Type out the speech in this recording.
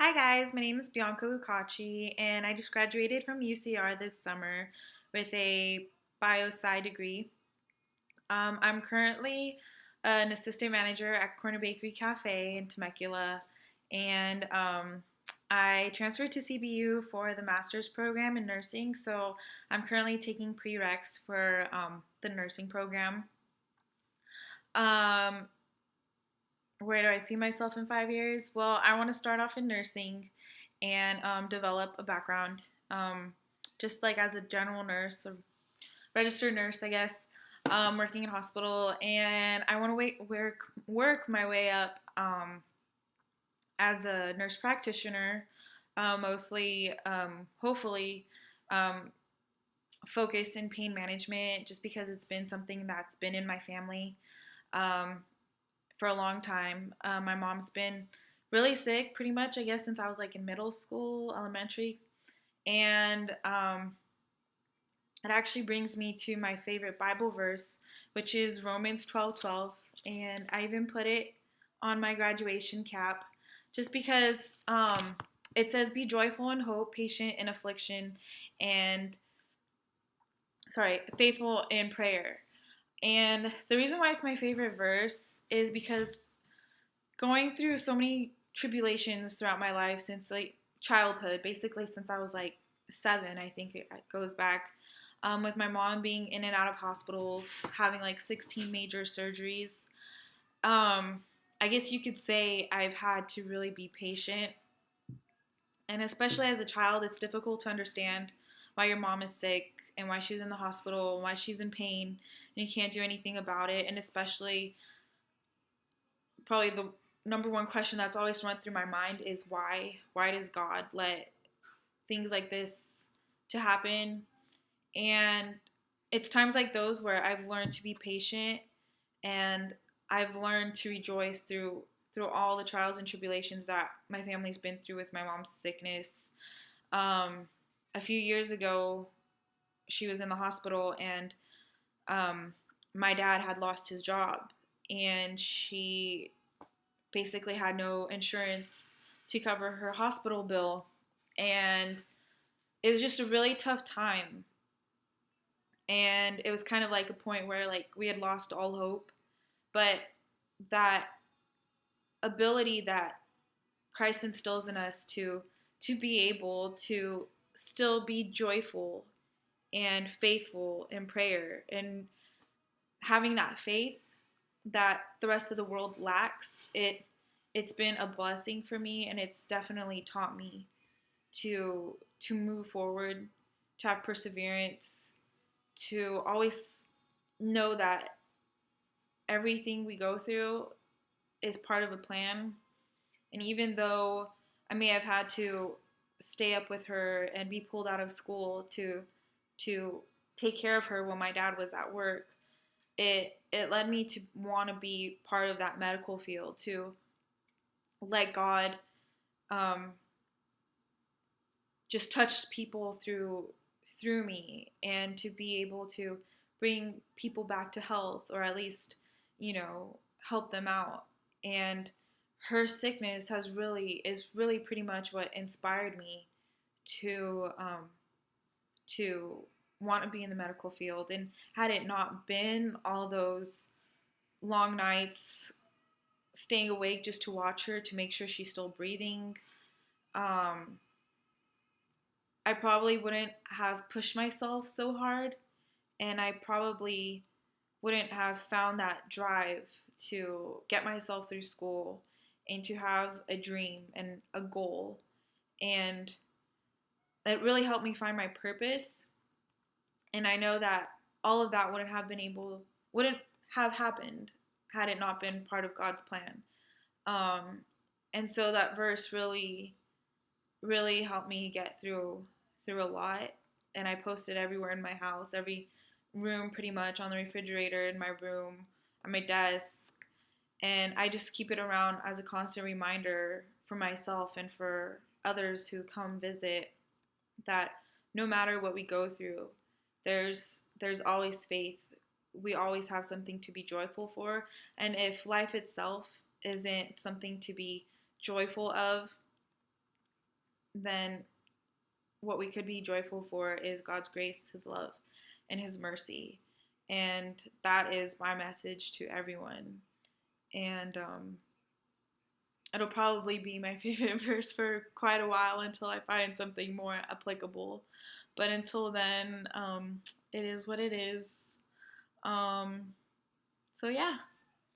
Hi guys, my name is Bianca Lucacci and I just graduated from UCR this summer with a biosci degree. I'm currently an assistant manager at Corner Bakery Cafe in Temecula, and I transferred to CBU for the master's program in nursing. So I'm currently taking prereqs for the nursing program. Um, where do I see myself in 5 years? Well, I want to start off in nursing and develop a background, just like as a general nurse, a registered nurse, I guess, working in hospital. And I want to work my way up as a nurse practitioner, mostly, hopefully, um, focused in pain management, just because it's been something that's been in my family. Um, for a long time. My mom's been really sick pretty much, I guess, since I was like in middle school, elementary. And it actually brings me to my favorite Bible verse, which is Romans 12:12. And I even put it on my graduation cap just because it says, "Be joyful in hope, patient in affliction, and faithful in prayer." And the reason why it's my favorite verse is because going through so many tribulations throughout my life since like childhood, basically since I was like 7, I think it goes back. With my mom being in and out of hospitals, having like 16 major surgeries. Um, I guess you could say I've had to really be patient. And especially as a child, it's difficult to understand why your mom is sick and why she's in the hospital, why she's in pain, and you can't do anything about it. And especially probably the number one question that's always run through my mind is why? Why does God let things like this to happen? And it's times like those where I've learned to be patient and I've learned to rejoice through all the trials and tribulations that my family's been through with my mom's sickness. Um, a few years ago, she was in the hospital and um, my dad had lost his job and she basically had no insurance to cover her hospital bill. And it was just a really tough time. And it was kind of like a point where like we had lost all hope. But that ability that Christ instills in us to be able to still be joyful and faithful in prayer and having that faith that the rest of the world lacks, it's been a blessing for me and it's definitely taught me to move forward, to have perseverance, to always know that everything we go through is part of a plan. And even though I may have had to stay up with her and be pulled out of school to take care of her when my dad was at work, it led me to want to be part of that medical field, to let God um, just touch people through me and to be able to bring people back to health, or at least help them out. And her sickness is really pretty much what inspired me to to want to be in the medical field. And had it not been all those long nights staying awake just to watch her, to make sure she's still breathing, um, I probably wouldn't have pushed myself so hard, and I probably wouldn't have found that drive to get myself through school and to have a dream and a goal. And it really helped me find my purpose. And I know that all of that wouldn't have happened had it not been part of God's plan. Um, and so that verse really helped me get through a lot. And I posted everywhere in my house, every room pretty much, on the refrigerator in my room, on my desk. And I just keep it around as a constant reminder for myself and for others who come visit, that no matter what we go through, there's always faith. We always have something to be joyful for. And if life itself isn't something to be joyful of, then what we could be joyful for is God's grace, His love, and His mercy. And that is my message to everyone. And it'll probably be my favorite verse for quite a while until I find something more applicable. But until then, it is what it is. So yeah.